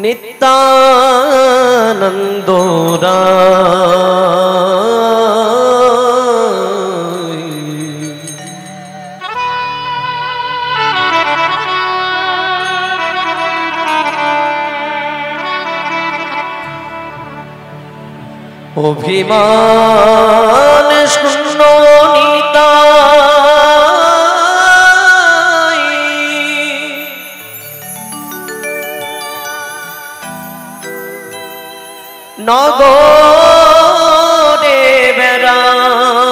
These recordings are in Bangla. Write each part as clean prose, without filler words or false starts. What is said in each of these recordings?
নিত্যানন্দ অভিমান শূন্য নিতাই নগরে বেড়াই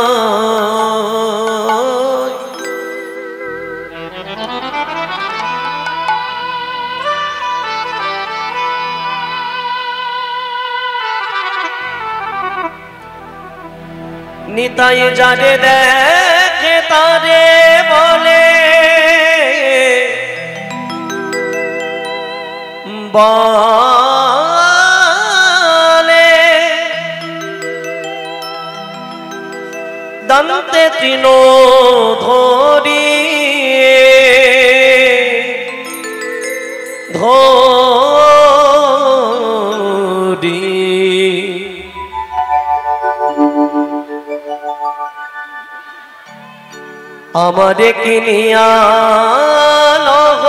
নিতাই যারে দেখে তারে বলে বলে দন্তে তৃণ ধরি ধরি আমারে কিনিয়া লহ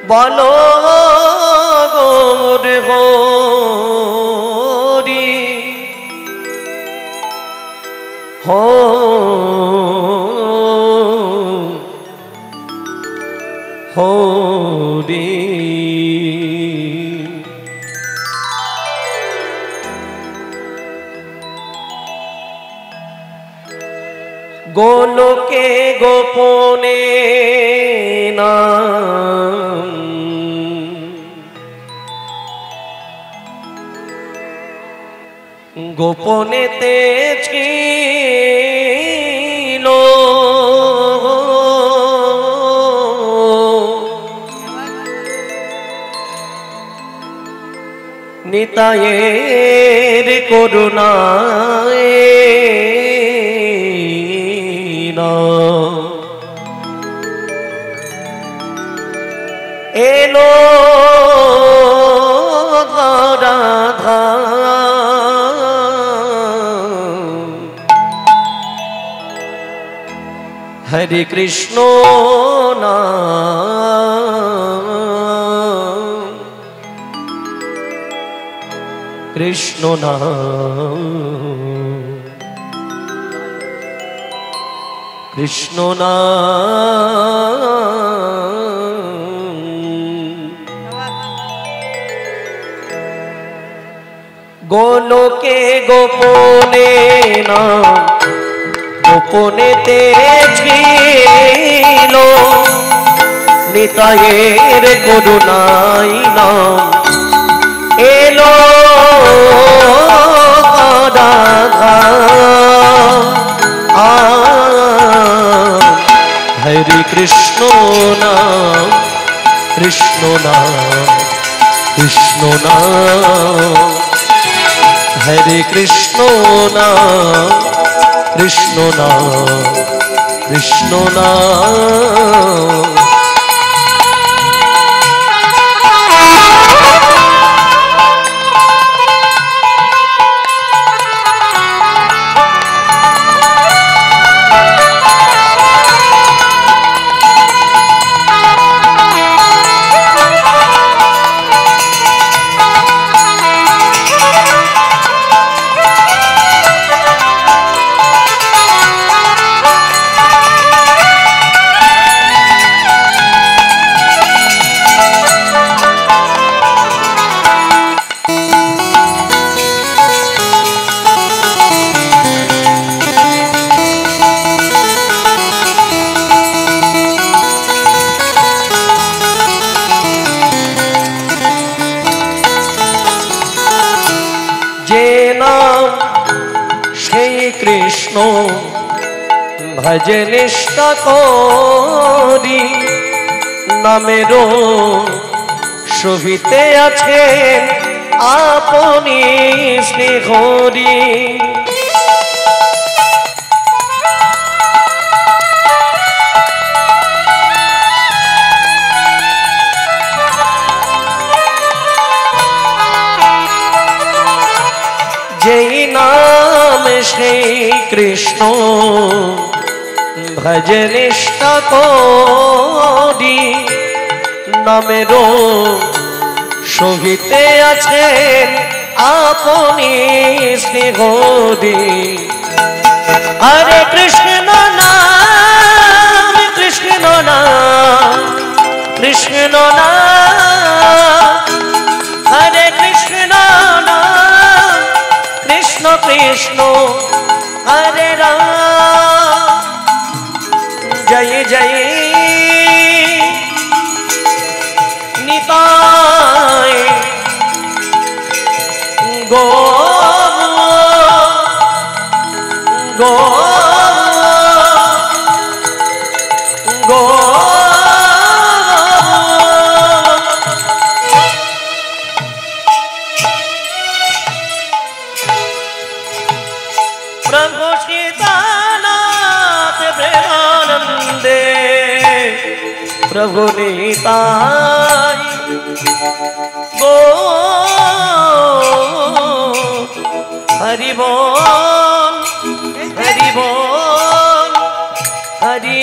বলো গোর হরি হো হরি গোলকে গোপনে নাম গোপনেতে ছিল নিতায়ের করুণায় এলো রাধা হরে কৃষ্ণ নাম কৃষ্ণ নাম কৃষ্ণ নাম গোলকে গোপনে নাম গোপনেতে ছিল নিতায়ের করুণাই নাম এলো রাধা হরে কৃষ্ণ নাম কৃষ্ণ নাম কৃষ্ণ নাম হরে কৃষ্ণ নাম কৃষ্ণ নাম কৃষ্ণ নাম কৃষ্ণ ভজে নিষ্ঠা করি নামেরও শোভিতে আছেন আপনি শ্রীহরি শ্রী কৃষ্ণ ভজনিষ্ঠ করি নামেরও সহিতে আছেন আপনি স্নেহরি হরে কৃষ্ণ নাম কৃষ্ণ নাম কৃষ্ণ নাম হরে কৃষ্ণ নাম কৃষ্ণ কৃষ্ণ হরে রাম জয় জয় নিতাই গো গো গো प्रभु सीतानाथ प्रेमानंदे प्रभु नीताय गो हरि बोल हरि बोल हरि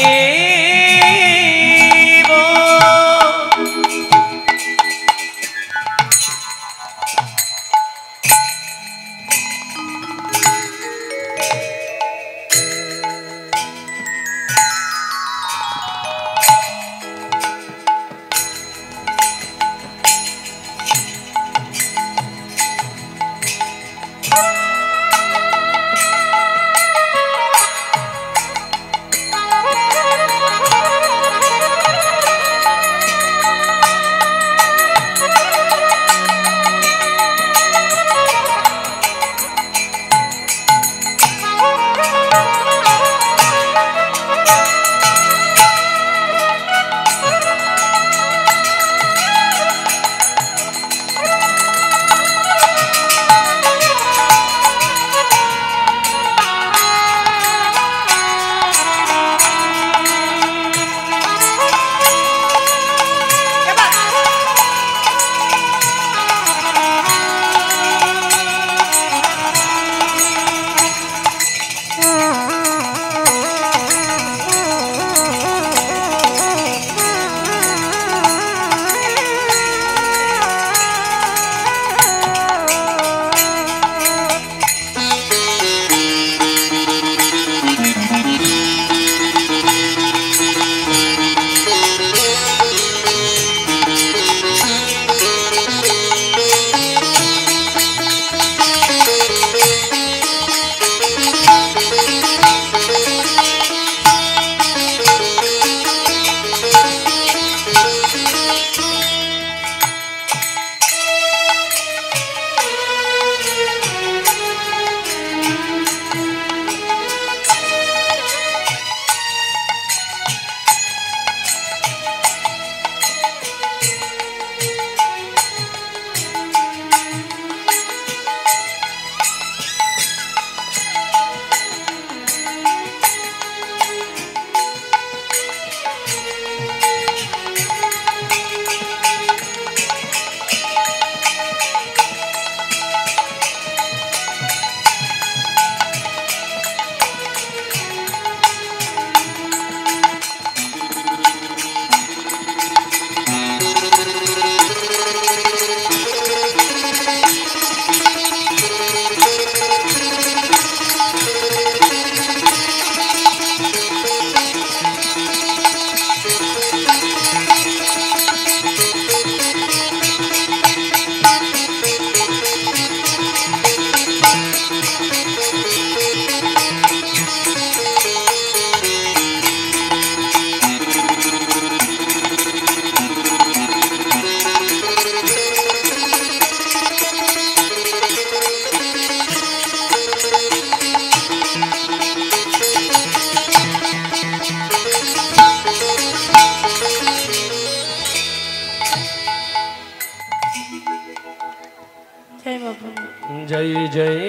जय जय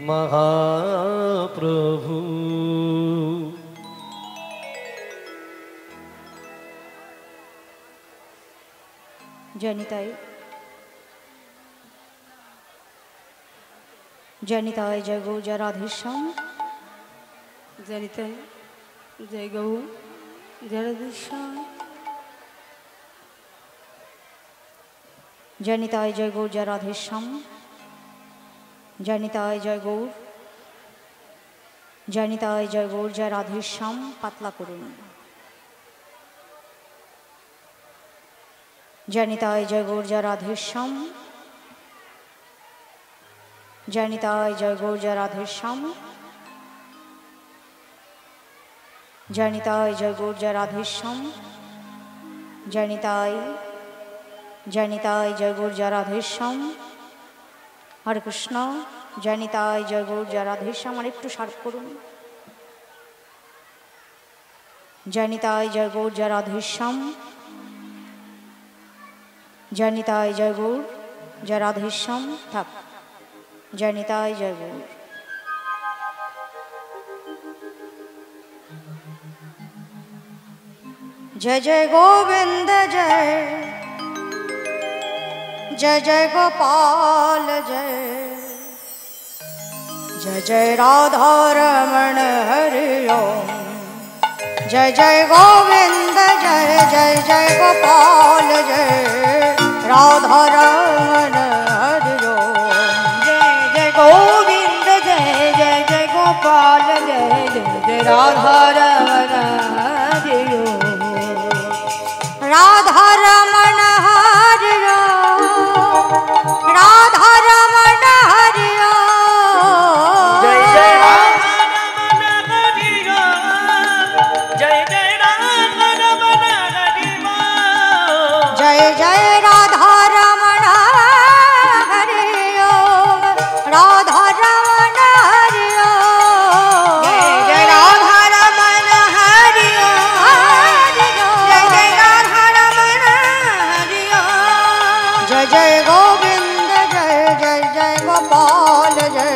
महाप्रभु। जनिताई जय निताय जय गौ जय राधेश्याम। जय निताय जय गौ जय राधेश्याम। जय निताय जय गौ जय राधेश्याम। जय निताय जय गौर जय निताय जय गौर जय राधेश्याम। पातला करुन। जय निताय जय गौर जय राधेश्याम। जय निताय जय गौर जय राधेश्याम। जय निताय जय गौर जय राधेश्याम। जय निताय जय गौर जय राधेश्याम। हरे कृष्ण। जय निताय जय गौर जय राधेश्याम। और एकटू शार्प करुन। जय निताय जय गौर जय राधेश्याम। जय निताय जय गौर जय राधेश्याम। थाक। जय निताय जय गौर। जय जय गोविंद जय जय जय गोपाल जय जय जय राधा रमण हरि ओम। जय जय गोविंद जय जय जय गोपाल जय राधा रमण हरि ओम। जय जय गोविंद जय जय जय गोपाल जय जय जय राधा रमण हरि ओम। राधा रमण हरि ओम। राधा रमण हरि ओम। जय जय राधा रमण हरि ओम। जय जय राधा रमण हरि ओम। जय जय राधा रमण हरि ओम। राधा रमण हरि ओम। जय जय राधा रमण हरि ओम। जय जय राधा रमण हरि ओम। जय जय गोविंद जय जय जय गोपाल जय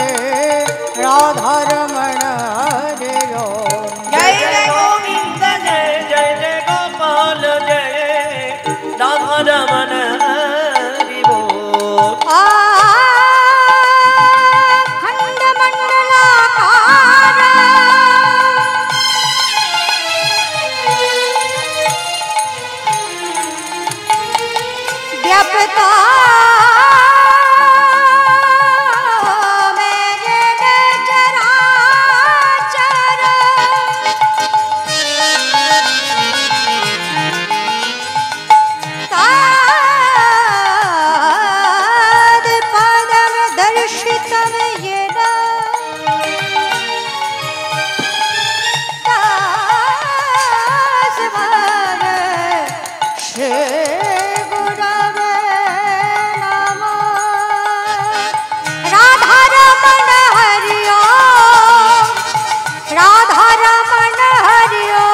राधा रमण हरि ओम। जय जय गोविंद जय जय जय गोपाल जय राधा रमण हरि बोल। खंड मंडलाकार व्यापता मेरे चराचर। ताद पदम दर्शितम येन तास्मद श्री गुरवे नमः। राधा रमण हरि ओम। राधा रमण हरि ओम।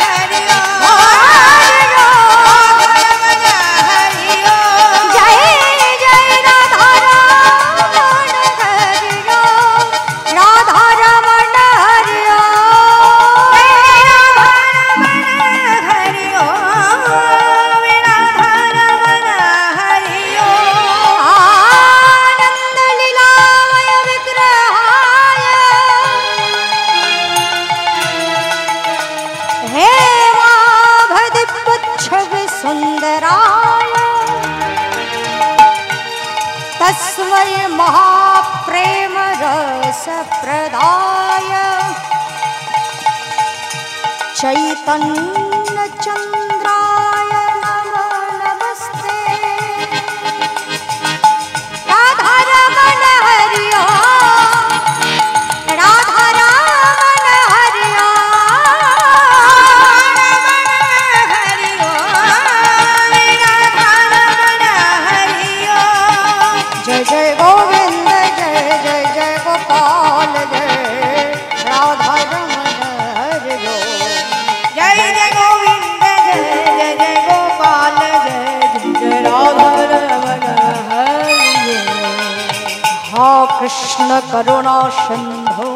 हरि ओम। हरि ओम। जय जय राधा रमण हरि ओम। राधा रमण हरि ओम। हरि ओम। राधा रमण हरि ओम। आनंद लीलामय विग्रहाय हेमाभदिपुच्छवि सुंदराय तस्मै महाप्रेम रस प्रदाय चैतन्य चंद्राय नमो नमस्ते। राधा रमण हरि ओम। राधा रमण हरि ओम। हरि ओम। राधा रमण हरि ओम। जय जय गोविंद जय जय जय गोपाल जय राधा रमण हरि ओम। जय जय गोविंद जय जय जय गोपाल जय जय जय राधा रमण हरि ओम। हा कृष्ण करुणा सिंधु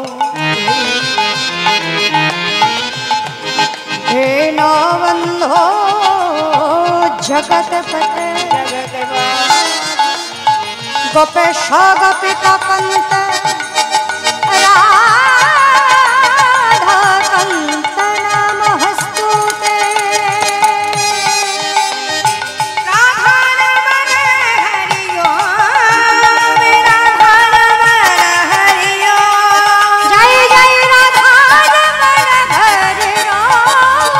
दीनबंधो जगतपते। जगत गोपेश गोपित कंत राधा कंत नमस्तुते राधा रमण हरि ओम राधा रमण हरि ओम जय जय राधा रमण हरि ओम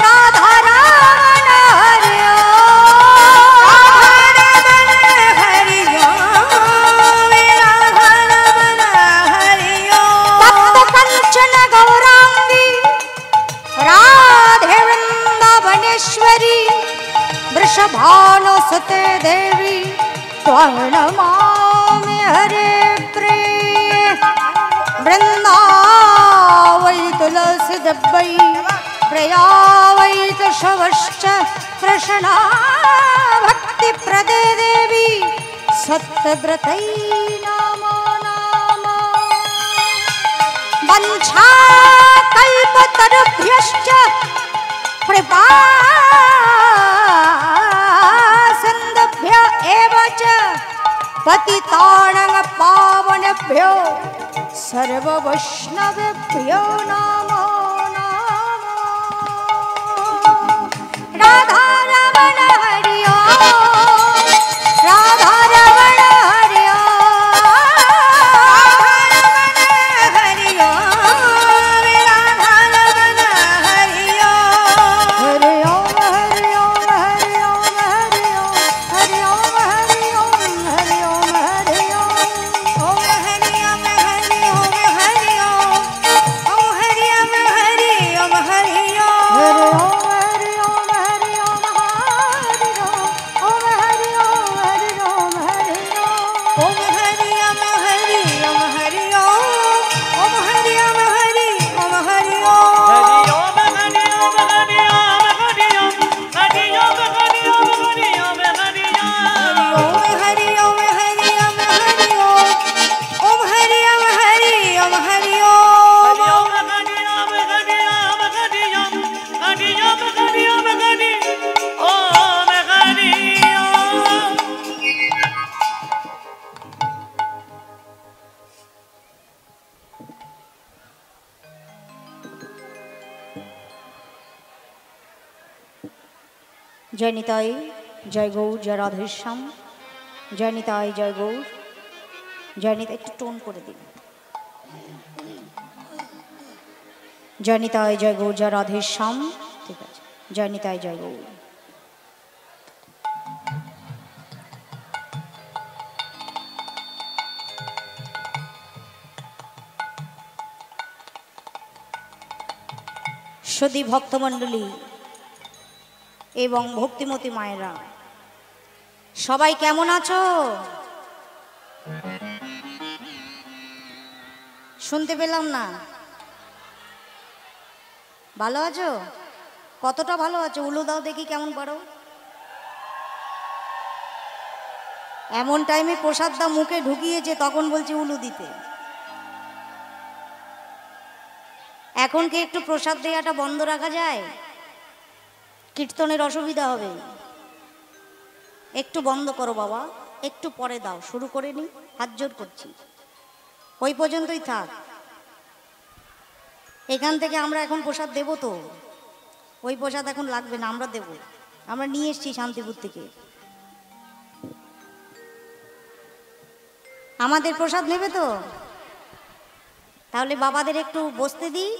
राधा रमण हरि ओम तप्त कंचन गौरांगी राधे वृंदावनेश्वरी वृषभानुसुते देवी त्वं हरे प्रिय वृंदावै तुलसी दब्बै प्रियावै शवश्च कृष्णा भक्ति प्रदे देवी सत्यव्रतै नमो नमः वंशा कल्पतरुभ्यश्च कृपा सिन्धुभ्य एव च पतितानां पावनेभ्यो सर्ववैष्णवेभ्यो नमो नमः राधा रमण हरि ओम राधा रमण हरि ओम हरि ओम राधा रमण हरि ओम हरि ओम हरि ओम हरि ओम हरि ओम हरि ओम हरि ओम हरि ओम हरि ओम ओम हरि ओम हरि ओम हरि ओम ओम हरि ओम हरि ओम हरि ओम हरि ओम हरि ओम हरि ओम हरि ओम ओम हरि ओम हरि ओम हरि ओम ओम हरि ओम हरि ओम हरि ओम ओम हरि ओम हरि ओम हरि ओम हरि ओम हरि ओम हरि ओम हरि ओम हरि ओम हरि ओम हरि ओम हरि ओम ओम हरि ओम हरि ओम हरि ओम ओम हरि ओम हरि ओम हरि ओम हरि ओम हरि ओम हरि ओम हरि ओम हरि ओम हरि ओम हरि ओम हरि ओम जय निताई जय गौर जय राधेश्याम जय निताई जय गौर जय निताई একটু টোন করে দিন जय निताई जय गौर जय राधेश्याम ঠিক আছে जय निताई जय गौर সদী ভক্তমণ্ডলী এবং ভক্তিমতী মায়েরা সবাই কেমন আছো শুনতে পেলাম না ভালো আছো কতটা ভালো আছো উলু দাও দেখি কেমন পারো এমন টাইমে প্রসাদ দা মুখে ঢুকিয়েছে তখন বলছে উলু দিতে এখন কি একটু প্রসাদ দেওয়াটা বন্ধ রাখা যায় কীর্তনের অসুবিধা হবে একটু বন্ধ করো বাবা একটু পরে দাও শুরু করে নি হাত জোর করছি ওই পর্যন্তই থাক এখান থেকে আমরা এখন প্রসাদ দেব তো ওই প্রসাদ এখন লাগবে না আমরা দেব আমরা নিয়ে এসেছি শান্তিপুর থেকে আমাদের প্রসাদ নেবে তো তাহলে বাবাদের একটু বসতে দিই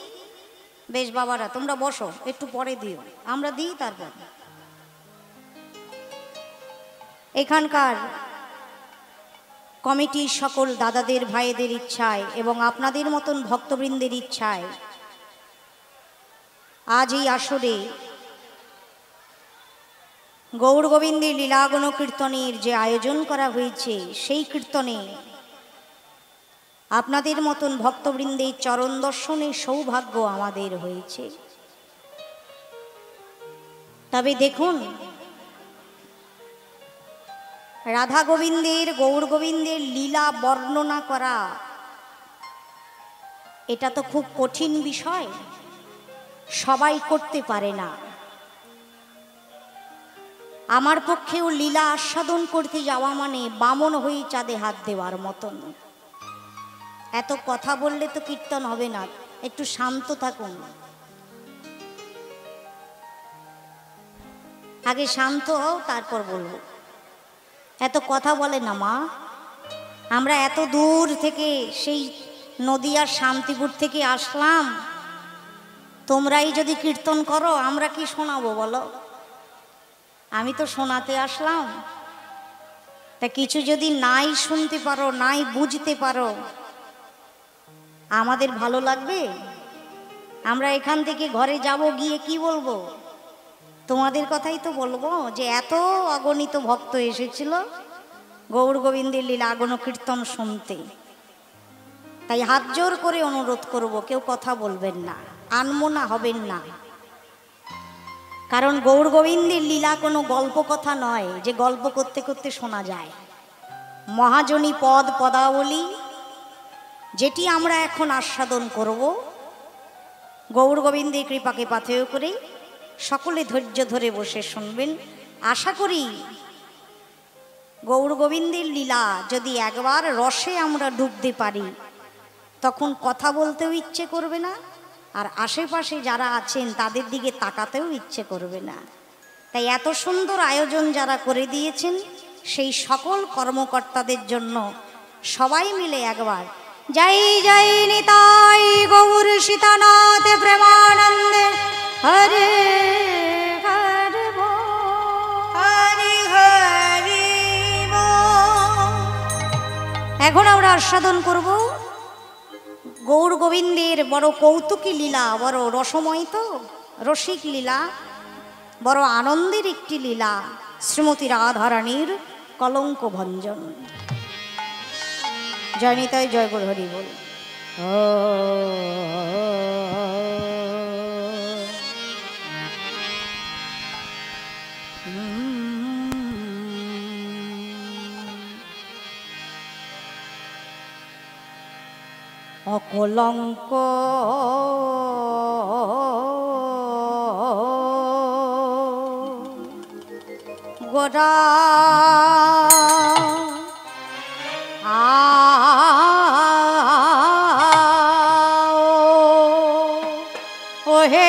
বেশ বাবারা তোমরা বসো একটু পরে দিও আমরা দিই তারপর এখানকার কমিটির সকল দাদাদের ভাইদের ইচ্ছায় এবং আপনাদের মতন ভক্তবৃন্দের ইচ্ছায় আজ এই আসরে গৌর গোবিন্দের লীলাগণ কীর্তনের যে আয়োজন করা হয়েছে সেই কীর্তনে আপনাদের মতন ভক্তবৃন্দের চরণ দর্শনের সৌভাগ্য আমাদের হয়েছে তবে দেখুন রাধা গোবিন্দের গৌর গোবিন্দের লীলা বর্ণনা করা এটা তো খুব কঠিন বিষয় সবাই করতে পারে না আমার পক্ষেও লীলা আস্বাদন করতে যাওয়া মানে বামন হয়ে চাঁদে হাত দেওয়ার মতন। এত কথা বললে তো কীর্তন হবে না, একটু শান্ত থাকুন। আগে শান্ত হও, তারপর বলবো। এত কথা বলে না মা। আমরা এত দূর থেকে সেই নদিয়ার শান্তিপুর থেকে আসলাম, তোমরাই যদি কীর্তন করো আমরা কি শোনাবো বলো? আমি তো শোনাতে আসলাম। তা কিছু যদি নাই শুনতে পারো, নাই বুঝতে পারো, আমাদের ভালো লাগবে? আমরা এখান থেকে ঘরে যাব, গিয়ে কি বলবো? তোমাদের কথাই তো বলবো যে এত অগণিত ভক্ত এসেছিল গৌর গোবিন্দের লীলা গণ কীর্তন শুনতে। তাই হাত জোর করে অনুরোধ করব, কেউ কথা বলবেন না, আনমনা হবেন না। কারণ গৌর গোবিন্দের লীলা কোনো গল্প কথা নয় যে গল্প করতে করতে শোনা যায়। মহাজনী পদ পদাবলী যেটি আমরা এখন আস্বাদন করব, গৌর গোবিন্দের কৃপাকে পাথেয় করে সকলে ধৈর্য ধরে বসে শুনবেন। আশা করি গৌর গোবিন্দের লীলা যদি একবার রসে আমরা ডুবতে পারি, তখন কথা বলতেও ইচ্ছে করবে না, আর আশেপাশে যারা আছেন তাদের দিকে তাকাতেও ইচ্ছে করবে না। তাই এত সুন্দর আয়োজন যারা করে দিয়েছেন, সেই সকল কর্মকর্তাদের জন্য সবাই মিলে একবার জয় জয় নিতাই গৌর সীতানাথ প্রেমানন্দে হরে হরে হরি হরি। এখন আমরা আস্বাদন করব গৌর গোবিন্দের বড় কৌতুকী লীলা, বড় রসময়, তো রসিক লীলা, বড় আনন্দের একটি লীলা, শ্রীমতী রাধারানীর কলঙ্ক ভঞ্জন। জয় নিতাই, জয় গৌর হরি বল। অকলঙ্ক গোরা ও হে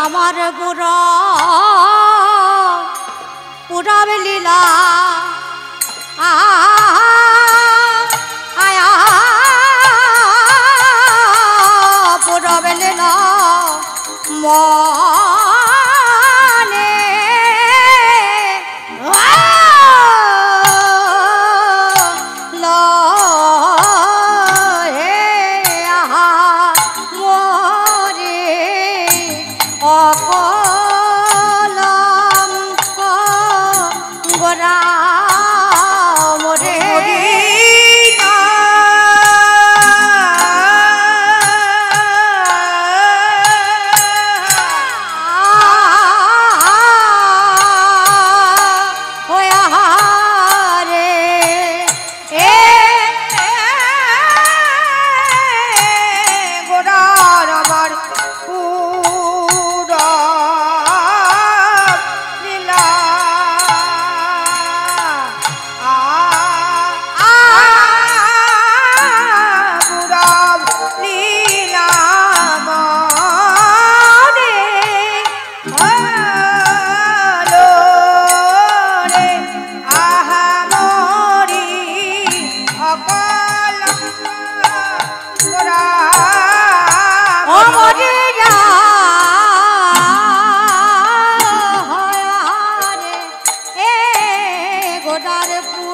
আমার গোরা পুরাবে লীলা আয়া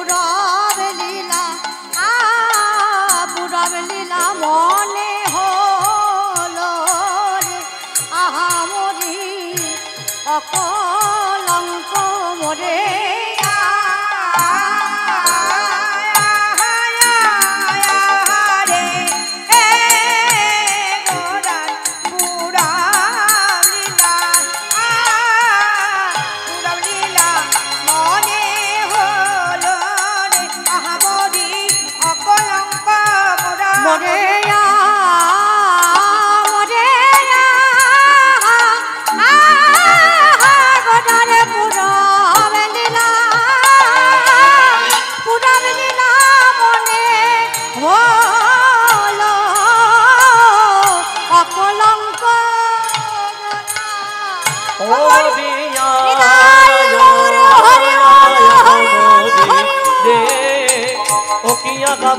পুরব লীলা পুরব লীলা মনে হলো রে আহা মরি অকলঙ্ক মোরে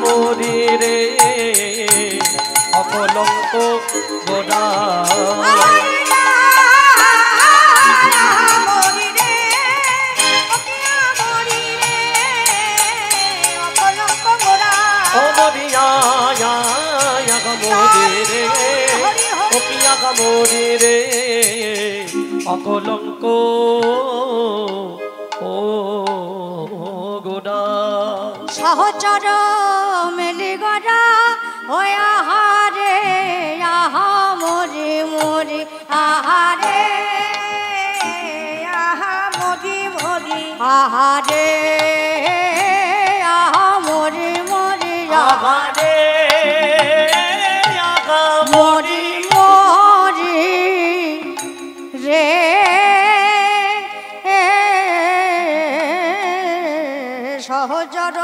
মরি রে অকলঙ্ক গোড়া মরি রে অকলঙ্ক ও গোড়া সহচর মেলি গড়া ওই আহারে আহা মরি মরি আহারে আহা মরি মরি আহারে আহা মরি মরি আহারে আহা মরি মরি রে সহচর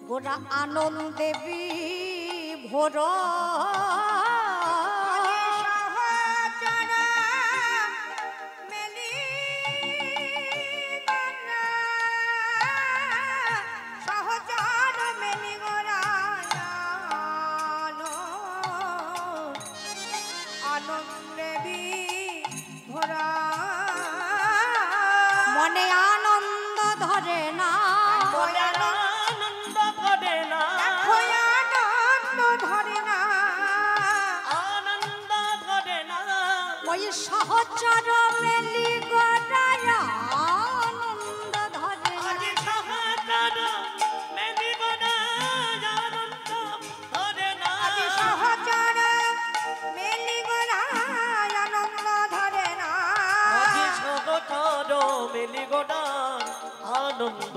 গোরা আনন্দে বিভোর মনে আনন্দ ধরে না ওই সহচর মেলি গড়ায় আনন্দ ধরে সহচর মেলি গড়ায় আনন্দ ধরে না সহচর মেলি গড়ায় আনন্দ ধরে না সহচর মেলি গড়ায় আনন্দ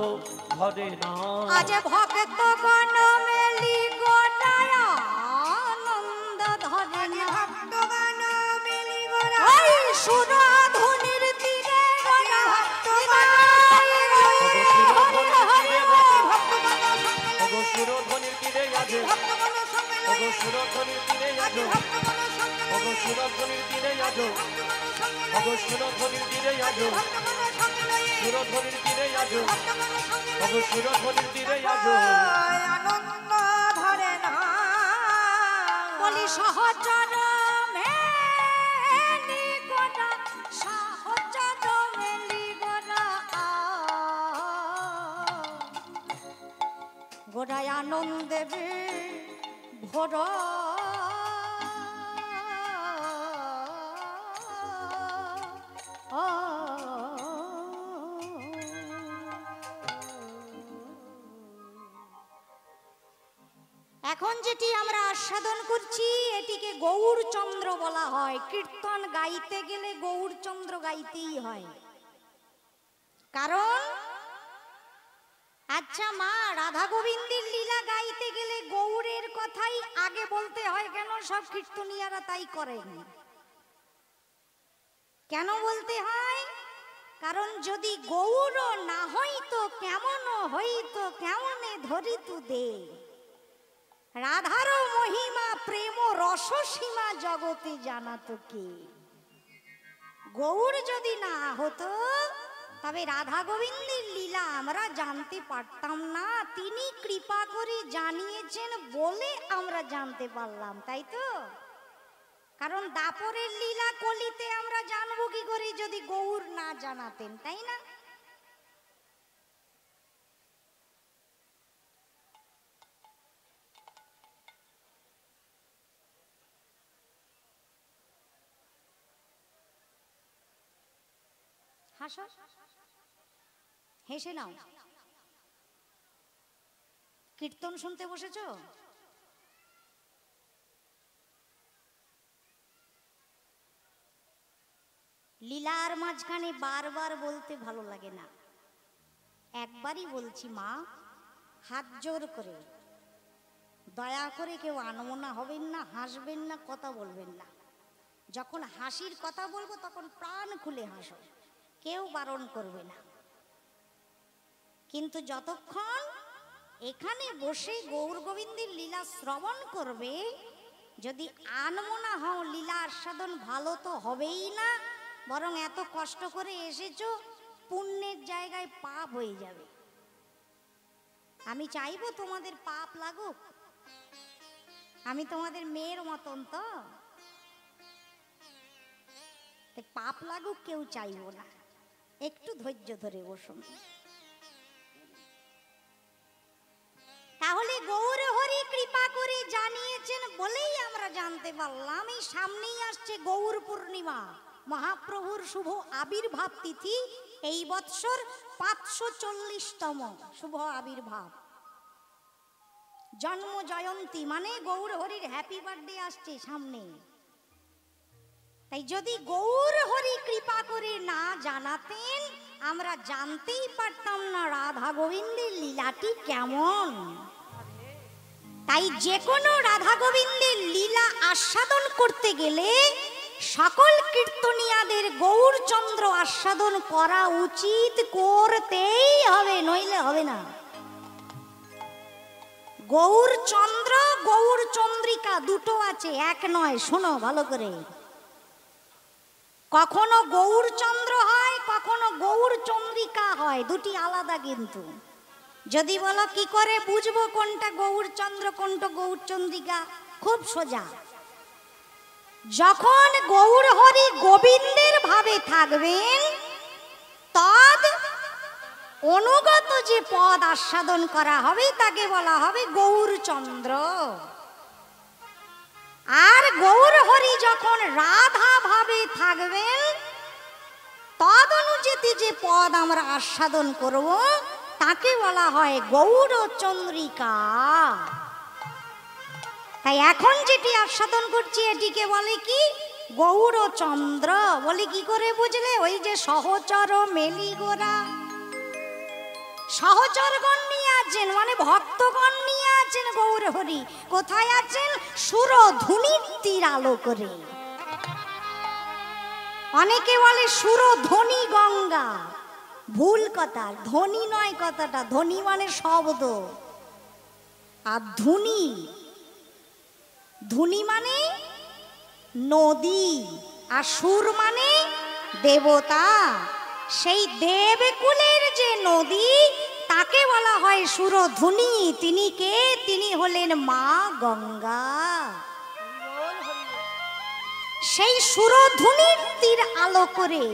ধরে না আজ ভক্ত গণ মেলি গড়ায় আনন্দ ধরে না ভক্তগণ মেলি গড়ায় সুরাধুনির তীরে সুরধ্বনির তীরে আজো সুরধ্বনির তীরে আজো সুরধ্বনির তীরে আজো সুরধ্বনির তীরে আজো সুরধ্বনির তীরে আজো সুরধ্বনির তীরে আজো আনন্দ ধরে না বলি সহচর মেলি গোড়া সহচর মেলি গোড়া গোড়ায় আনন্দে ভোর এখন যেটি আমরা আস্বাদন করছি এটিকে গৌরচন্দ্র বলা হয়। কীর্তন গাইতে গেলে গৌরচন্দ্র গাইতেই হয়। কারণ আচ্ছা মা, রাধা গোবিন্দের লীলা গাইতে গেলে গৌরের কথাই আগে বলতে হয় কেন? সব কীর্তনিয়ারা তাই করেন। কেন বলতে হয়? কারণ যদি গৌর না হইতো কেমন হইতো, কেমনে ধরিত দে রাধার মহিমা প্রেম রস সীমা জগতে জানাতো কে। গৌর যদি না হতো তবে রাধা গোবিন্দের লীলা আমরা জানতে পারতাম না। তিনি কৃপা করে জানিয়েছেন বলে আমরা জানতে পারলাম, তাই তো? কারণ দাপরের লীলা কলিতে আমরা জানবো কি করে যদি গৌর না জানাতেন, তাই না? হাসো, হেসে নাও। কীর্তন শুনতে বসেছো? লীলার মাঝখানে বারবার বলতে ভালো লাগে না, একবারই বলছি মা, হাত জোর করে দয়া করে কেউ আনমনা হবেন না, হাসবেন না, কথা বলবেন না। যখন হাসির কথা বলবো তখন প্রাণ খুলে হাসো, কেউ বারণ করবে না। কিন্তু যতক্ষণ এখানে বসে গৌর গোবিন্দের লীলা শ্রবণ করবে, যদি আনমনা হও লীলা আস্বাদন ভালো তো হবেই না, বরং এত কষ্ট করে এসেছো পুণ্যের জায়গায় পাপ হয়ে যাবে। আমি চাইবো তোমাদের পাপ লাগুক? আমি তোমাদের মেয়ের মতন তো, পাপ লাগুক কেউ চাইবো না। একটু ধৈর্য ধরে বসুন। তাহলে গৌর হরি কৃপা করে জানিয়েছেন বলেই আমরা জানতে পারলাম। এই সামনেই আসছে গৌর পূর্ণিমা, মহাপ্রভুর শুভ আবির্ভাব তিথি। এই বৎসর 540তম শুভ আবির্ভাব, জন্ম জয়ন্তী, মানে গৌর হরির হ্যাপি বার্থডে আসছে সামনে। তাই যদি গৌর হরি কৃপা করে না জানাতেন আমরা জানতেই পারতাম না রাধা গোবিন্দের লীলাটি কেমন। তাই যে কোনো রাধা গোবিন্দের লীলা আস্বাদন করতে গেলে সকল কীর্তনিয়াদের গৌরচন্দ্র আস্বাদন করা উচিত, করতেই হবে, নইলে হবে না। গৌরচন্দ্র গৌরচন্দ্রিকা দুটো আছে, এক নয়। শোনো ভালো করে, কখনো গৌরচন্দ্র হয়, কখনো গৌরচন্দ্রিকা হয়, দুটি আলাদা। কিন্তু যদি বলো কি করে বুঝবো কোনটা গৌরচন্দ্র কোনটা গৌরচন্দ্রিকা, খুব সোজা। যখন গৌর হরি গোবিন্দের ভাবে থাকবেন তদ অনুগত যে পদ আস্বাদন করা হবে তাকে বলা হবে গৌরচন্দ্র। আর গৌর হরি যখন রাধা ভাবে থাকবেন তদ অনুযায়ী যে পদ আমরা আস্বাদন করব তাকে বলা হয় গৌরচন্দ্রিকা। তাই এখন যেটি আস্বাদন করছি এটিকে বলে কি? গৌরচন্দ্র। বলে কি করে বুঝলে? ওই যে সহচর মেলিগোরা, সহচরগণ নিয়ে আছেন, মানে ভক্তগণ নিয়ে আছেন গৌর হরি। কোথায় আছেন? সুরধুনির তীর আলো করে। অনেকে বলে সুরধ্বনি গঙ্গা, ভুল কথা। ধ্বনি নয় কথাটা, ধ্বনি মানে শব্দ, আর ধুনি, ধুনি মানে নদী, আর সুর মানে দেবতা। সেই দেবকুলের যে নদী তাকে বলা হয় সুরধুনি। তিনি কে? তিনি হলেন মা গঙ্গা। সেই সুরধুনির তীর আলো করে,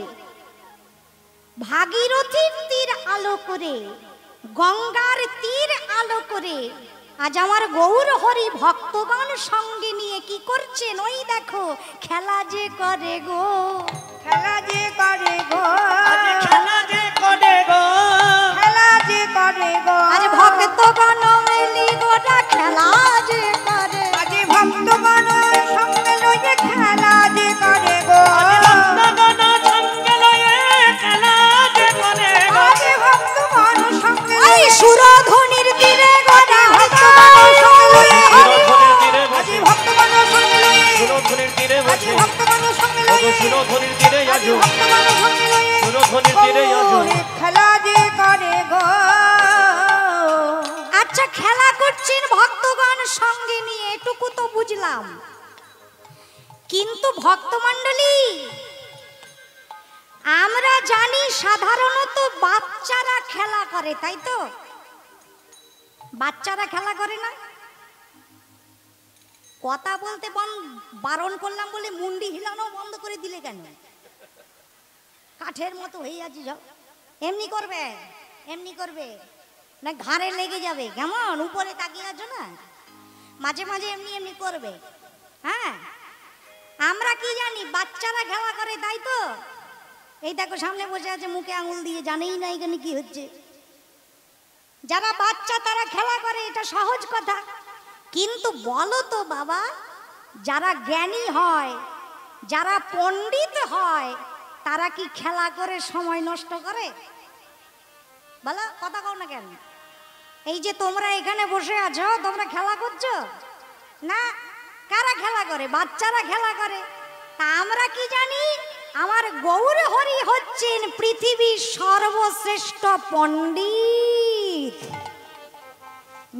ভাগীরথীর তীর আলো করে, গঙ্গার তীর আলো করে আজ আমার গৌর হরি ভক্তগণ সঙ্গে নিয়ে কি করছেন? ওই দেখো খেলা যে করে গো, খেলা যে করে গো, খেলা যে করে গো, খেলা যে করে গো, আজ ভক্তগণ মিলি গোটা খেলা যে সুরধ্বনির তীরে গড়া সুরধ্বনির তীরে বসে ভক্তগণ সঙ্গে লয়ে সুরধ্বনির তীরে বসে ভক্তগণ সঙ্গে ওগো লয়ে সুরধ্বনির তীরে আজো ভক্তগণ সঙ্গে লয়ে সুরধ্বনির তীরে আজো খেলা যে করে গো। আচ্ছা খেলা করছেন ভক্তগণ সঙ্গে নিয়ে এটুকু তো বুঝলাম, কিন্তু ভক্তমণ্ডলী আমরা জানি সাধারণত বাচ্চারা খেলা করে, তাই তো? বাচ্চারা খেলা করে না? কথা বলতে বারণ করলাম বলে মুন্ডি হিলানো বন্ধ করে দিলে কেন? কাঠের মতো হয়ে আছে, যাও এমনি করবে, এমনি করবে না ঘাড়ে লেগে যাবে, কেমন উপরে তাকিয়ে আছো না, মাঝে মাঝে এমনি এমনি করবে। হ্যাঁ, আমরা কি জানি বাচ্চারা খেলা করে, তাই তো? এই দেখো সামনে বসে আছে, মুখে আঙুল দিয়ে, জানেই না এখানে কি হচ্ছে। যারা বাচ্চা তারা খেলা করে, এটা সহজ কথা। কিন্তু বলো তো বাবা, যারা জ্ঞানী হয়, যারা পণ্ডিত হয়, তারা কি খেলা করে সময় নষ্ট করে? বলো, কথা কও না কেন? এই যে তোমরা এখানে বসে আছো, তোমরা খেলা করছো না? কারা খেলা করে? বাচ্চারা খেলা করে। তা আমরা কি জানি? আমার গৌর হরি হচ্ছেন পৃথিবীর সর্বশ্রেষ্ঠ পণ্ডিত,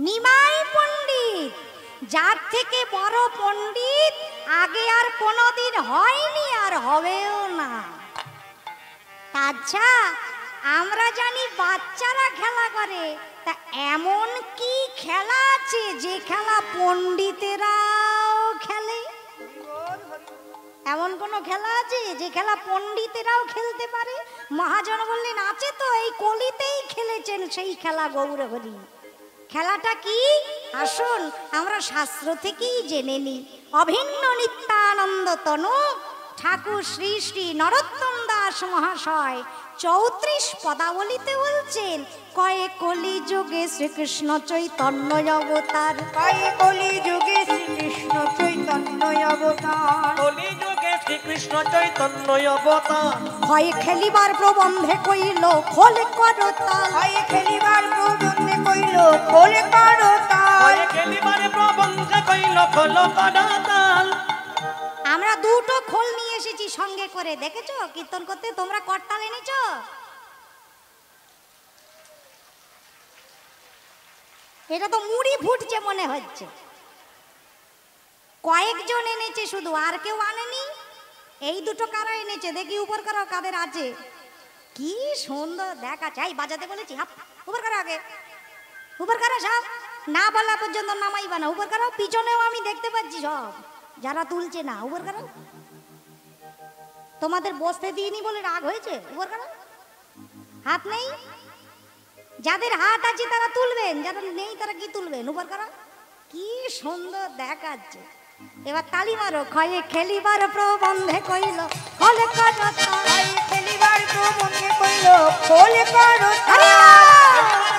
নিমাই পণ্ডিত। যার থেকে বড় পণ্ডিত আগে আর কোনোদিন হয়নি, আর হবেও না। আচ্ছা, আমরা জানি বাচ্চারা খেলা করে, তা এমন কি খেলা আছে যে খেলা পণ্ডিতেরাও খেলে? এমন কোন খেলা আছে যে খেলা পণ্ডিতেরাও খেলতে পারে? মহাজন বললেন আছে তো, এই কলিতেই খেলেছেন সেই খেলা গৌরহরি। খেলাটা কি? আসুন আমরা শাস্ত্র থেকেই জেনে নিই। অভিন্ন নিত্যানন্দ তনু ঠাকুর শ্রী শ্রী নরোত্তম দাস মহাশয় 34 পদাবলিতে বলছেন, কয়ে কলি যুগে শ্রীকৃষ্ণ চৈতন্য অবতার, কয়ে কলি যুগে শ্রীকৃষ্ণ চৈতন্য অবতার, কলি যুগে শ্রীকৃষ্ণ চৈতন্য অবতার, হয় খেলিবার প্রবন্ধে কইল খোল করতাল, হয় খেলিবার প্রবন্ধে কইল খোল করতাল, হয় খেলিবারে প্রবন্ধে কইল খোল করতাল। আমরা দুটো খোল নিয়ে এসেছি সঙ্গে করে, দেখেছো কীর্তন করতে? তোমরা করতাল এনেছো? এটা তো মুড়ি ফুটছে মনে হচ্ছে। কয়েকজন এনেছে শুধু, আর কেউ আনেনি। এই দুটো কারা এনেছে দেখি, উপর করাও কাদের আছে। কি সুন্দর দেখাচ্ছে। এই বাজাতে বলেছি, হাপ উপর করো, আগে উপর করো, সব না বলা পর্যন্ত নামাইবা না। উপর করো, পিছনেও আমি দেখতে পাচ্ছি সব যারা তুলছে না, উপর করো। তোমাদের বসতে দিইনি বলে রাগ হয়েছে? উপর করো। হাত নেই, যাদের হাত আছে তারা তুলবেন, যারা নেই তারা কি তুলবেন? উপর করো। কি সুন্দর দেখাচ্ছে। এবার তালি মারো। খয়ে খেলিবার প্রবন্ধে কইল খোল করতাল, খেলিবার প্রবন্ধে কইল খোল করতাল,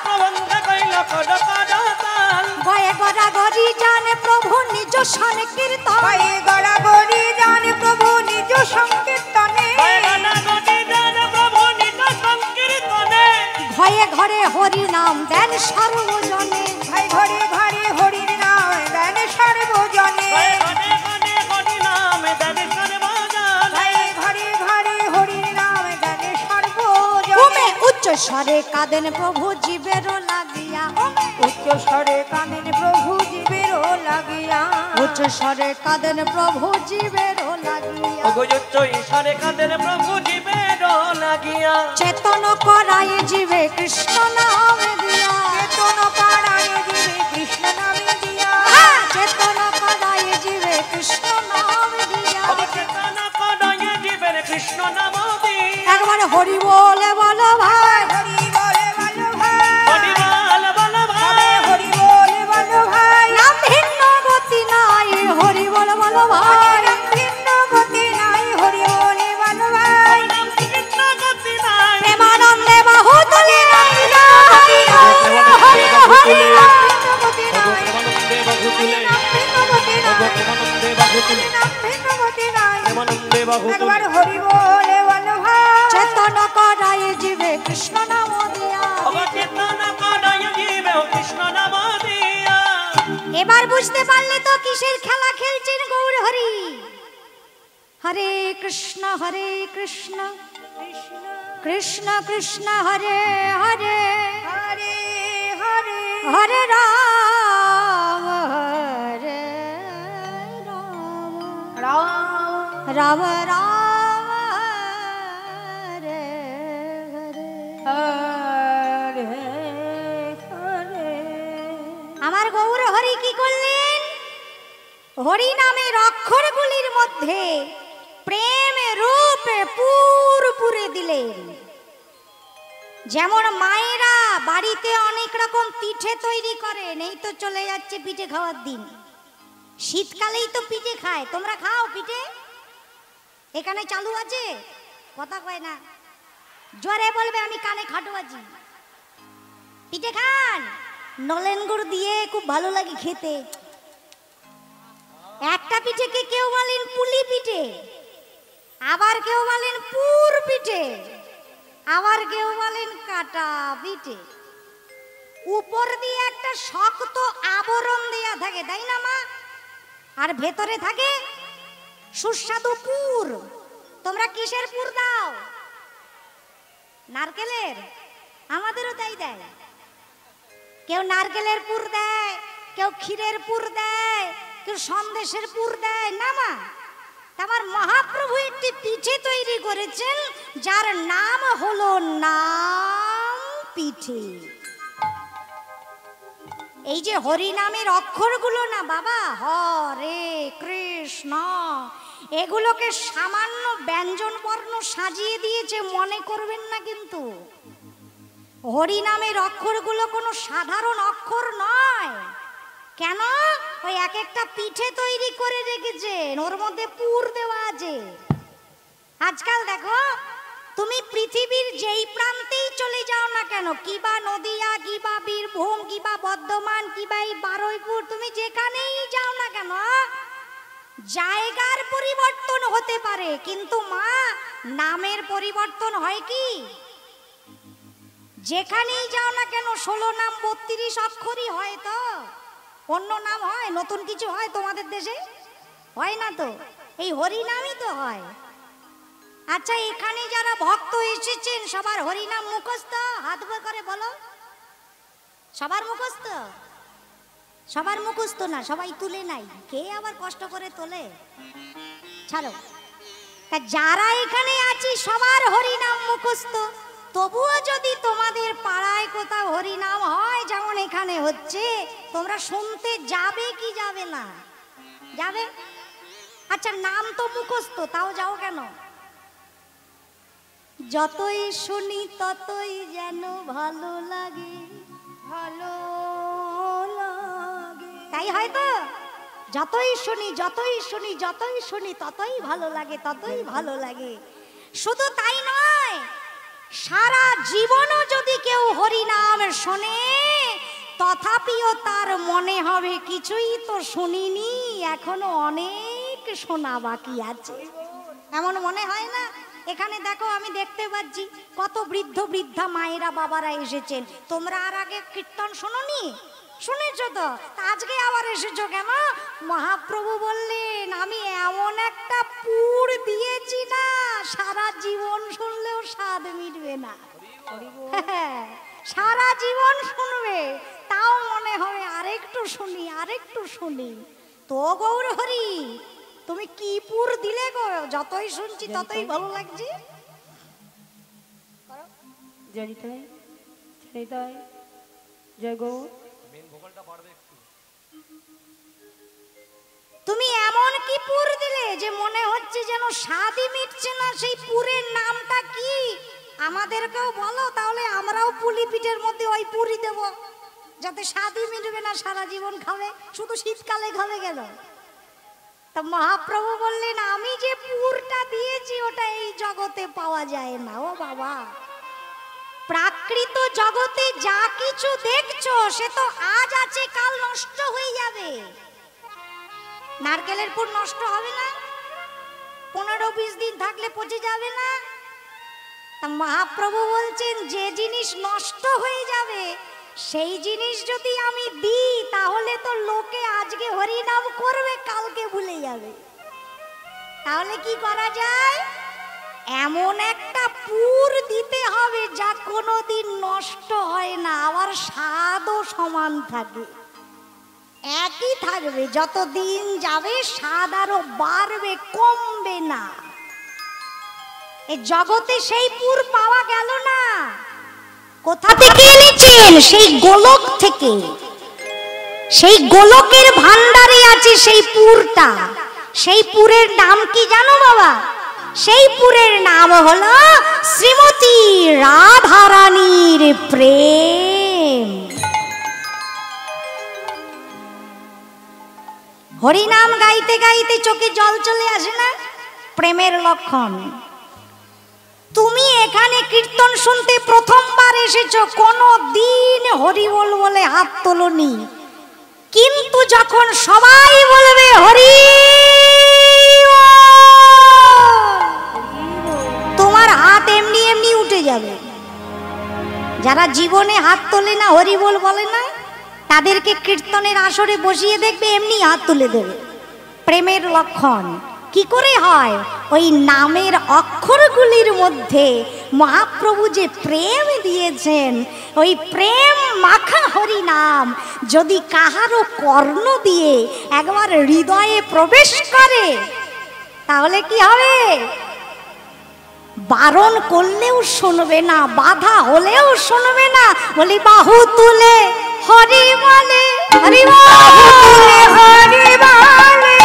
প্রবন্ধে কইল খোল করতাল, গয়ে গড়া গড়ি জানে প্রভু নিজ সংকীর্তন, কয়ে গড়াগড়ি জানে প্রভু নিজ সংকীর্তনে, ঘরে ঘরে হরি নাম দেন সর্বজনে, ভাই ঘরে ঘরে হরির নাম দেন সর্বজনে, ভাই ঘরে ঘরে হরির নাম দেন সর্বজনে, উচ্চ স্বরে কাঁদেন প্রভু জীবের লাগিয়া, উচ্চ স্বরে কাঁদেন প্রভু জীবের লাগিয়া, উচ্চ স্বরে কাঁদেন প্রভু জীবের লাগিয়া, উচ্চ ঈশ্বরে কাঁদেন প্রভু জীবের লাগিয়া, চেতন করায় জীবে কৃষ্ণ নাম দিয়া, চেতন পাড়ায় জীবে কৃষ্ণ নামে দিয়া, চেতন করায় জীবে কৃষ্ণ নাম দিয়া, চেতন করায় জীবের কৃষ্ণ নাম দিয়া। একবার হরি বলে বলো ভাই, হরি বলে বলো ভাই, হরি বল বল ভাই, হরি বলে বলো ভাই, নাম ভিন্ন গতি নাই, হরি বলে বলো ভাই, নাম ভিন্ন গতি নাই, হরি বলে বলো ভাই, নাম কৃষ্ণ গতি নাই। প্রেমানন্দে বাহু তুলে হরি হরি হরি হরি গতি নাই, প্রেমানন্দে বাহু তুলে, নাম ভিন্ন গতি নাই, প্রেমানন্দে বাহু তুলে, নাম ভিন্ন গতি নাই, প্রেমানন্দে বাহু তুলে। একবার হরি বলে বলো ভাই, চেতন করায় জীবে কৃষ্ণ নাম দিয়া, চেতন করায় বুঝতে পারলে তো কিসের খেলা খেলছেন গৌর হরি। হরে কৃষ্ণ কৃষ্ণ কৃষ্ণ হরে হরে হরে হরে হরে রাম হরে রাম রাম রাম রাম হরে হরে। হরে হরে। আমার গৌর হরি কি করলেন? হরি নামের অক্ষরগুলির মধ্যে প্রেম রূপ পুরে দিলেন। যেমন মায়েরা বাড়িতে অনেক রকম পিঠে তৈরি করেন, এই তো চলে যাচ্ছে পিঠে খাওয়ার দিন, শীতকালেই তো পিঠে খায়। তোমরা খাও পিঠে? এখানে চালু আছে? কথা কয় না, জোরে বলবে, আমি কানে খাটো আছি। পিঠে খান, নলেন গুড় দিয়ে খুব ভালো লাগে খেতে। একটা পিঠেকে কেউ বলেন পুলি পিঠে, আবার কেউ বলেন পুর পিঠে, আবার কেউ বলেন কাটা পিঠে। উপর দিয়ে একটা শক্ত আবরণ দেয়া থাকে, তাই না মা? আর ভেতরে থাকে সুস্বাদু পুর। তোমরা কিসের পুর দাও? নারকেলের? আমাদেরও তাই দেয়। কেউ নারকেলের পুর দেয়, কেউ ক্ষীরের পুর দেয়, কেউ সন্দেশের পুর দেয় না মা? আমার মহাপ্রভু একটি পিঠে তৈরি করেছেন যার নাম হলো নাম পিঠে। এই যে হরি নামের অক্ষরগুলো না বাবা, হরে কৃষ্ণ, এগুলোকে সামান্য ব্যঞ্জন বর্ণ সাজিয়ে দিয়েছে, মনে করবেন না কিন্তু। হরি নামের অক্ষরগুলো কোনো সাধারণ অক্ষর নয়। কেন? ওই এক একটা পিঠে তৈরি করে রেখেছেন, ওর মধ্যে পুর দেওয়া আছে। আজকাল দেখো, তুমি পৃথিবীর যেই প্রান্তেই চলে যাও না কেন, কিবা নদিয়া, কিবা বীরভূম, কিবা বর্ধমান, কিবা এই বারুইপুর, তুমি যেখানেই যাও না কেন, জায়গার পরিবর্তন হতে পারে, কিন্তু মা নামের পরিবর্তন হয় কি? যেখানেই যাও না কেন 16 নাম 32 অক্ষরই হয় তো। অন্য নাম হয়, নতুন কিছু হয় তোমাদের দেশে? হয় না তো, এই হরি নামই তো হয়। আচ্ছা, এখানে যারা ভক্ত এসেছেন সবার হরি নাম মুখস্থ? হাত উপর করে বলো। সবার মুখস্থ? সবার মুখস্থ না, সবাই তুলে নাই। কে আবার কষ্ট করে তোলে? ছাড়ো। তা যারা এখানে আছি সবার হরি নাম মুখস্থ। তবুও যদি তোমাদের পাড়ায় কোথাও হরি নাম হয়, যেমন এখানে হচ্ছে, তোমরা শুনতে যাবে কি যাবে না? যাবে। আচ্ছা, নাম তো মুখস্থ, তাও যাও কেন? যতই শুনি ততই যেন ভালো লাগে, ভালো লাগে। তাই হয়তো যতই শুনি যতই শুনি যতই শুনি ততই ভালো লাগে, ততই ভালো লাগে। শুধু তাই নয়, সারা জীবনও যদি কেউ হরি নাম শোনে, তথাপিও তার মনে হবে কিছুই তো শুনিনি, এখনো অনেক শোনা বাকি আছে। এমন মনে হয় না? এখানে দেখো, আমি দেখতে পাচ্ছি কত বৃদ্ধ বৃদ্ধা মায়েরা বাবারা এসেছেন। তোমরা আর আগে কীর্তন শোনোনি? শুনেছো তো, আজকে আবার এসেছো কেন? মহাপ্রভু বললেন, আমি এমন একটা পুর দিয়েছি না, সারা জীবন শুনলেও স্বাদ মিটবে না। সারা জীবন শুনবে, তাও মনে হবে আরেকটু শুনি, আরেকটু শুনি। তো গৌর হরি, তুমি কি পুর দিলে গো? যতই শুনছি ততই ভালো লাগছে। জনিতাই জনিতাই জয় গো। তুমি এমন কি পুর দিলে যে মনে হচ্ছে যেন স্বাদই মিটছে না। সেই পুরের নামটা কি আমাদেরকেও বলো, তাহলে আমরাও পুলি পিঠের মধ্যে ওই পুরি দেব, যাতে স্বাদই মিটবে না, সারা জীবন খাবে, শুধু শীতকালে খাবে গেল। তা মহাপ্রভু বললেন, আমি যে পুরটা দিয়েছি ওটা এই জগতে পাওয়া যায় না। ও বাবা, প্রাকৃত জগতে যা কিছু দেখছো সে তো আজ আছে কাল নষ্ট হয়ে যাবে। নারকেলের পুর নষ্ট হবে না? 15-20 দিন থাকলে পচে যাবে না? তা মহাপ্রভু বলছেন, যে জিনিস নষ্ট হয়ে যাবে সেই জিনিস যদি আমি দিই তাহলে তো লোকে আজকে হরিনাম করবে, কালকে ভুলে যাবে। তাহলে কি করা যায়? এমন একটা পুর দিতে হবে যা কোনোদিন নষ্ট হয় না, আবার স্বাদও সমান থাকে, একই থাকবে। যত দিন যাবে স্বাদ আরো বাড়বে, কমবে না। এই জগতে সেই পুর পাওয়া গেল না। কোথা থেকে এনেছেন? সেই গোলক থেকে। সেই গোলকের ভান্ডারে আছে সেই পুরটা। সেই পুরের নাম কি জানো বাবা? সেই পুরের নাম হলো শ্রীমতী রাধারানীর প্রেম। হরিনাম গাইতে গাইতে চোখে জল চলে আসে না? প্রেমের লক্ষণ। তুমি এখানে কীর্তন শুনতে প্রথমবার এসেছো, কোনো দিন হরি বল বলে হাত তোলনি, কিন্তু যখন সবাই বলবে হরি তোমার হাত এমনি এমনি উঠে যাবে। যারা জীবনে হাত তোলে না, হরি বল বলে না, তাদেরকে কীর্তনের আসরে বসিয়ে দেখবে এমনি হাত তুলে দেবে। প্রেমের লক্ষণ। কি করে হয়? ওই নামের অক্ষরগুলির মধ্যে মহাপ্রভু যে প্রেম দিয়েছেন, ওই প্রেম মাখা হরি নাম যদি কাহারও কর্ণ দিয়ে একবার হৃদয়ে প্রবেশ করে তাহলে কি হবে? বারণ করলেও শুনবে না, বাধা হলেও শুনবে না। বলি বাহু তুলে হরি বলে, হরি বলে, হরি বলে,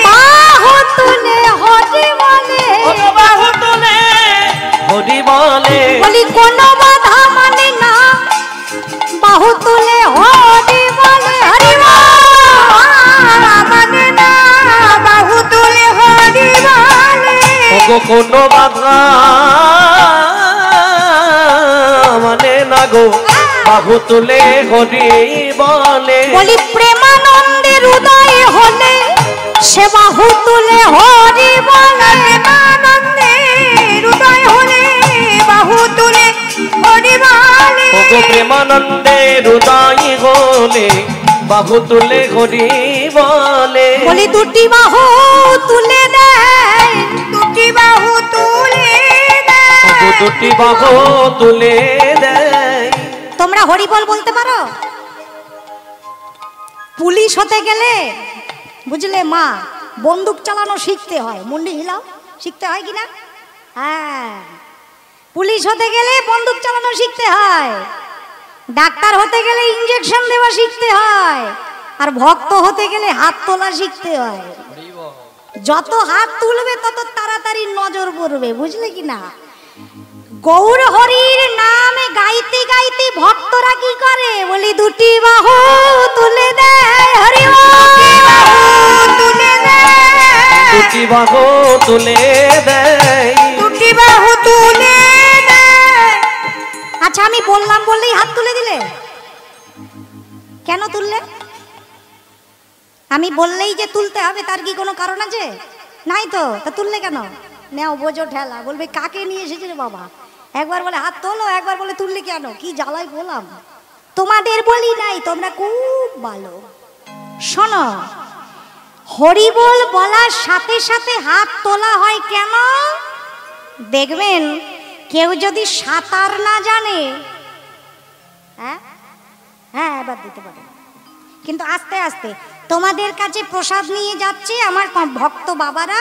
বাহু তুলে হরি বলে, বাহু তুলে হরি বলে। বলি কোনো বাধা মানে না, বাহু তুলে হরি বলে, হরি মানে না, বাহু তুলে হরি বলে। কোনো বাধা মানে না গো, বাহু তুলে হরি বলে। বলি প্রেমানন্দের হৃদয়ে হলে সে বাহু তুলে হরি বলে, প্রেমানন্দের হৃদয় হলে বাহু তুলে হরি বলে। প্রেমানন্দের হৃদয় হলে বাহু তুলে হরি বলে। বলি দুটি বাহু তুলে দেয়, দুটি বাহু তুলে দেয়, দুটি বাহু তুলে দেয়। তোমরা হরিবল বলতে পারো? পুলিশ হতে গেলে বুঝলে মা, বন্দুক চালানো শিখতে হয়। মুন্ডি হিলাও, শিখতে হয় কিনা? হ্যাঁ, পুলিশ হতে গেলে বন্দুক চালানো শিখতে হয়, ডাক্তার হতে গেলে ইঞ্জেকশন দেওয়া শিখতে হয়, আর ভক্ত হতে গেলে হাত তোলা শিখতে হয়। যত হাত তুলবে তত তাড়াতাড়ি নজর পড়বে, বুঝলে কিনা? গৌর হরির নাম গাইতে গাইতে ভক্তরা কি করে? বলি দুটি বাহু তুলে দেয়, হরি তুলে দেয়, দুটি বাহু তুলে দেয়, দুটি বাহু তুলে দেয়। আচ্ছা, আমি বললাম বললেই হাত তুলে দিলে? কেন তুললে? আমি বললেই যে তুলতে হবে তার কি কোনো কারণ আছে? নাই তো। তা তুললে কেন? নেও বোঝো ঠেলা। বলবে কাকে নিয়ে এসেছে রে বাবা? একবার বলে হাত তোলো, একবার বলে তুললে কেন? কি জ্বালাই বললাম। তোমাদের বলি নাই, তোমরা খুব ভালো। শোনো, হরিবোল বলার সাথে সাথে হাত তোলা হয় কেন? দেখবেন কেউ যদি সাঁতার না জানে, হ্যাঁ হ্যাঁ এবার দিতে পারে, কিন্তু আস্তে আস্তে তোমাদের কাছে প্রসাদ নিয়ে যাচ্ছে আমার ভক্ত বাবারা,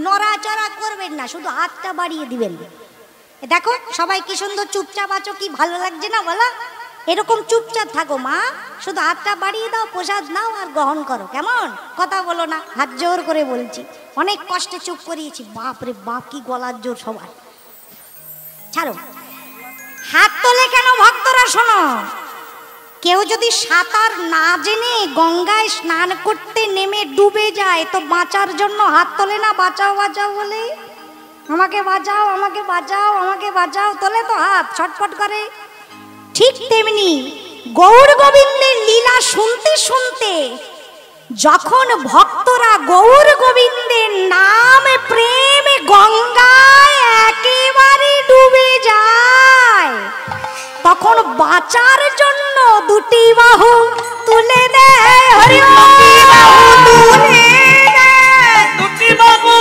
নড়াচড়া করবেন না, শুধু হাতটা বাড়িয়ে দিবেন। দেখো সবাই কি সুন্দর চুপচাপ আছো, কি ভালো লাগছে না বলা? এরকম চুপচাপ থাকো মা, শুধু হাতটা বাড়িয়ে দাও, প্রসাদ নাও আর গ্রহণ করো, কেমন? কথা বলো না, হাত জোর করে বলছি। অনেক কষ্টে চুপ করিয়েছি, বাপ রে বাপ কি গলার জোর সবার। ছাড়ো, হাত তোলে কেন ভক্তরা? শোনো, কেউ যদি সাঁতার না জেনে গঙ্গায় স্নান করতে নেমে ডুবে যায় তো বাঁচার জন্য হাত তোলে না? বাঁচাও বাঁচাও বলে, আমাকে বাঁচাও, আমাকে বাঁচাও, আমাকে বাঁচাও, তোলে তো হাত, ছটফট করে। ঠিক তেমনি গৌর গোবিন্দের লীলা শুনতে শুনতে যখন ভক্তরা গৌর গোবিন্দের নাম প্রেমে গঙ্গায় একেবারে ডুবে যায়, তখন বাঁচার জন্য দুটি বাহু তুলে দেয়, হরি দুটি বাহু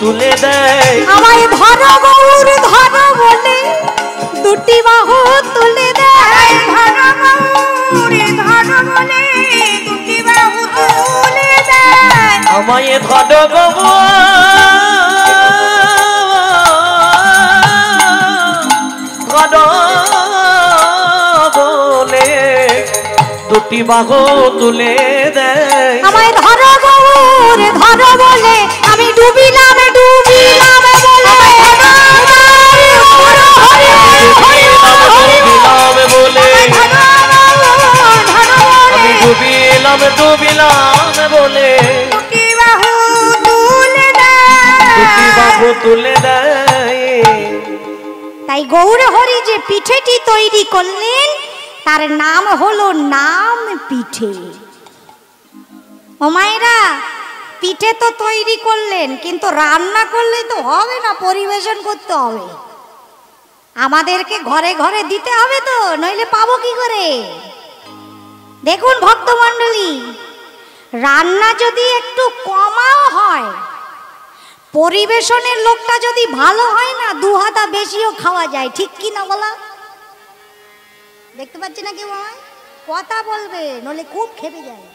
তুলে দেয়, আমায় ধরো গৌর ধরো বলে দুটি বাহু তুলে দেয়, ধরো গৌর ধরো বলে দুটি বাহু তুলে দেয়, আমায় ধরো গো ধরো বলে দুটি বাহু তুলে দেয়, আমায় ধরো গৌর ধরো বলে আমি ডুবিলাম ডুবিলাম বলে, আমি ডুবিলাম ডুবিলাম বলে দুটি বাহু তুলে দেয়, দুটি বাহু তুলে দেয়। তাই গৌর হরি যে পিঠেটি তৈরি করলেন তার নাম হলো নাম পিঠে। ও মায়েরা, পিঠে তো তৈরি করলেন, কিন্তু রান্না করলে তো হবে না, পরিবেশন করতে হবে, আমাদেরকে ঘরে ঘরে দিতে হবে তো, নইলে পাবো কি করে? দেখুন ভক্তমণ্ডলী, রান্না যদি একটু কমাও হয়, পরিবেশনের লোকটা যদি ভালো হয় না, দু হাতা বেশিও খাওয়া যায়, ঠিক কি না বলা? দেখতে পাচ্ছি না কেউ আমায়? কথা বলবে, নইলে খুব খেপে যায়।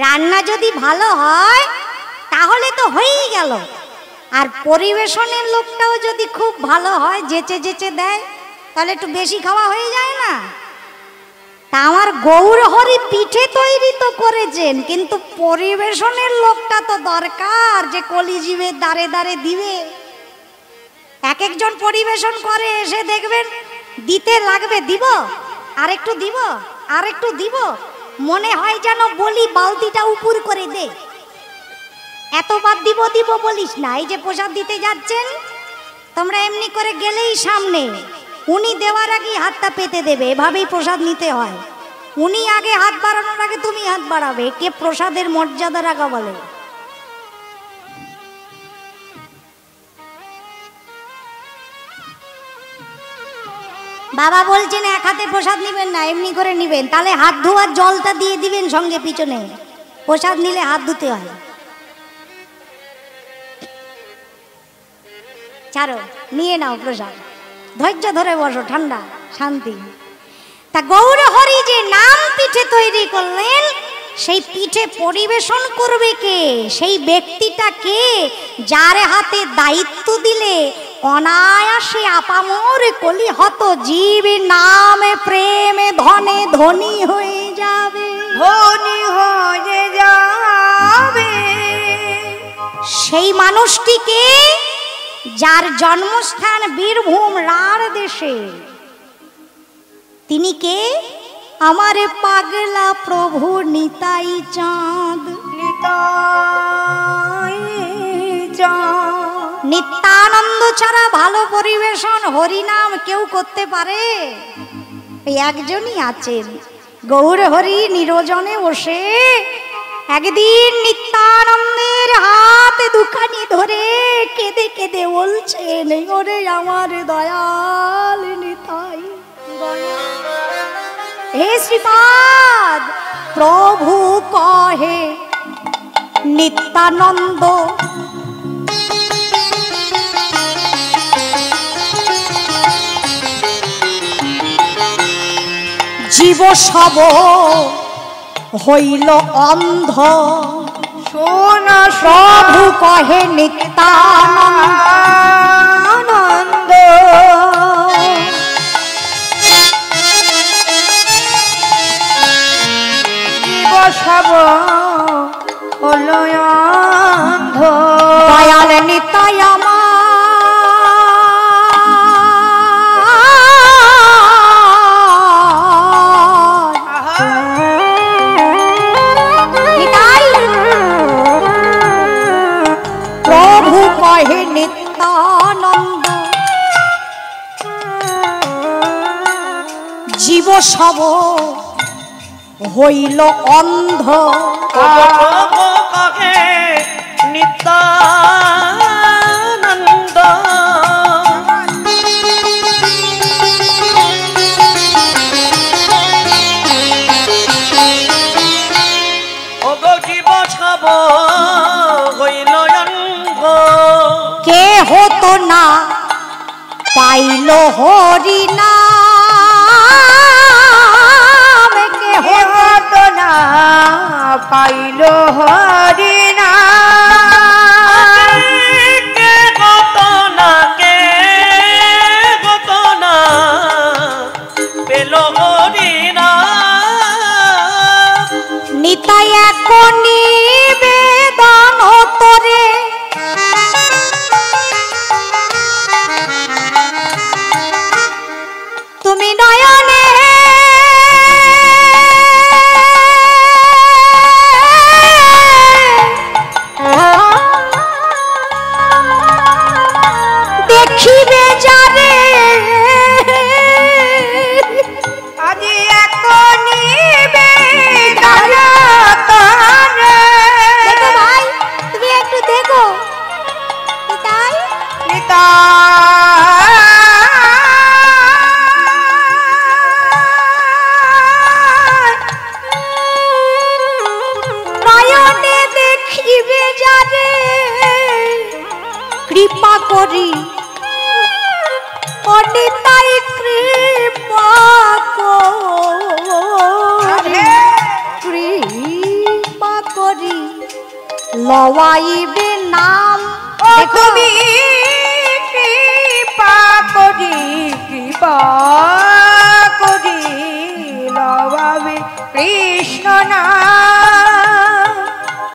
রান্না যদি ভালো হয় তাহলে তো হয়েই গেল, আর পরিবেশনের লোকটাও যদি খুব ভালো হয়, যেচে যেচে দেয়, তাহলে একটু বেশি খাওয়া হয়ে যায় না? তা আমার গৌর হরি পিঠে তৈরি তো করেছেন, কিন্তু পরিবেশনের লোকটা তো দরকার, যে কলিজিবের দাঁড়ে দাঁড়ে দিবে। এক একজন পরিবেশন করে, এসে দেখবেন দিতে লাগবে, দিব আর একটু দিব আর একটু দিব, মনে হয় যেন বলি বালতিটা উপর করে দে, এতবার দিব দিব বলিস না। এই যে প্রসাদ দিতে যাচ্ছেন, তোমরা এমনি করে গেলেই সামনে, উনি দেওয়ার আগে হাতটা পেতে দেবে, এভাবেই প্রসাদ নিতে হয়। উনি আগে হাত বাড়ানোর আগে তুমি হাত বাড়াবে, কে প্রসাদের মর্যাদা রাখা বলে। বাবা বলছেন এক হাতে প্রসাদ নিবেন না, এমনি করে নিবেন, তাহলে হাত ধোয়ার জলটা দিয়ে দিবেন সঙ্গে পিছনে, প্রসাদ নিলে হাত ধুতে হয়। ছাড়ো, নিয়ে নাও প্রসাদ, ধৈর্য ধরে বসো, ঠান্ডা শান্তি। তা গৌর হরি যে নাম পিঠে তৈরি করলেন, সেই পিঠে পরিবেশন করবে কে? সেই ব্যক্তিটা কে যার হাতে দায়িত্ব দিলে অনায়াসে আপামর কলিহত জীব নামে প্রেমে ধনে ধনী হয়ে যাবে, ধনী হয়ে যাবে। সেই মানুষটিকে যার জন্মস্থান বীরভূম রাঢ় দেশে, তিনি কে? আমার পাগলা প্রভু নিতাই চাঁদ। নিতাই চাঁদ। নিত্যানন্দ ছাড়া ভালো পরিবেশন হরিনাম কেউ করতে পারে? এই একজনই আছেন, গৌর হরি নিরজনে বসে একদিন নিত্যানন্দের হাত দুখানি ধরে কেঁদে কেঁদে বলছেন, ওরে আমার দয়াল নিতাই, হে শ্রীপাদ প্রভু কহে নিত্যানন্দ, জীব সব হইল অন্ধ, শোন প্রভু কহে নিত্যানন্দ, জীব সব হলো অন্ধ, দয়াল নিতাই আমার নিতাই, প্রভু কহে নিত্যানন্দ, জীব সব হইল অন্ধ, কাকে নিত্যানন্দ হইল অঙ্গ কে হতো না পাইল হরি নাম, কে হতো না পাইল হরি নাম। কে কত না পেল হরি নাম। নিতাই এখন নিবেদন তোরে তুমি নয়নে দেখিবে যারে আজি এখনি বেদন তোরে। দেখো ভাই, তুমি একটু দেখো নিতাই। নয়নে দেখিবে যারে কৃপা করি অনিতাই কৃপা করি, কৃপা করি লওয়াইবে নাম। তুমি কৃপা করি লবাবে কৃষ্ণ নাম।